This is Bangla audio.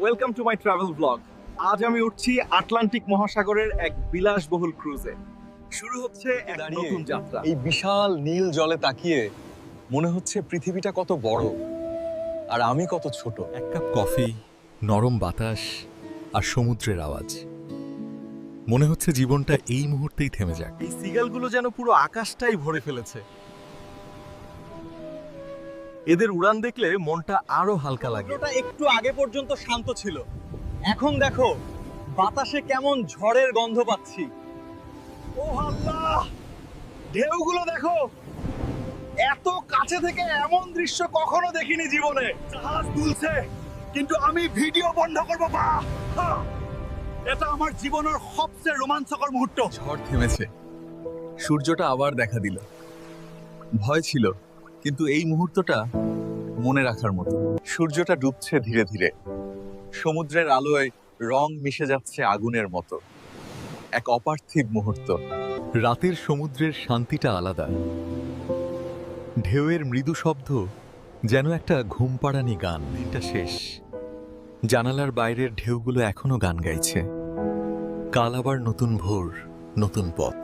Welcome to my travel blog. আজ আমি উঠছি আটলান্টিক মহাসাগরের এক বিলাসবহুল ক্রুজে। শুরু হচ্ছে এক দাঁড়িয়ে নতুন যাত্রা। এই বিশাল নীল জলে তাকিয়ে মনে হচ্ছে পৃথিবীটা কত বড় আর আমি কত ছোট। এক কাপ কফি, নরম বাতাস আর সমুদ্রের আওয়াজ। মনে হচ্ছে জীবনটা এই মুহূর্তেই থেমে যাক। এই সিগালগুলো যেন পুরো আকাশটাই ভরে ফেলেছে। এদের উড়ান দেখলে মনটা আরো হালকা লাগে। ওটা একটু আগে পর্যন্ত শান্ত ছিল, এখন দেখো বাতাসে কেমন ঝড়ের গন্ধ পাচ্ছি। ও আল্লাহ, ঢেউগুলো দেখো, এত কাছে থেকে এমন দৃশ্য কখনো দেখিনি জীবনে। জাহাজ দুলছে কিন্তু আমি ভিডিও বন্ধ করব না। এটা আমার জীবনের সবচেয়ে রোমাঞ্চকর মুহূর্ত। ঝড় থেমেছে, সূর্যটা আবার দেখা দিল। ভয় ছিল, কিন্তু এই মুহূর্তটা মনে রাখার মতো। সূর্যটা ডুবছে ধীরে ধীরে, সমুদ্রের আলোয় রং মিশে যাচ্ছে আগুনের মতো। এক অপার্থিব মুহূর্ত। রাতের সমুদ্রের শান্তিটা আলাদা। ঢেউয়ের মৃদু শব্দ যেন একটা ঘুমপাড়ানি গান। দিনটা শেষ, জানালার বাইরের ঢেউগুলো এখনো গান গাইছে। কাল আবার নতুন ভোর, নতুন পথ।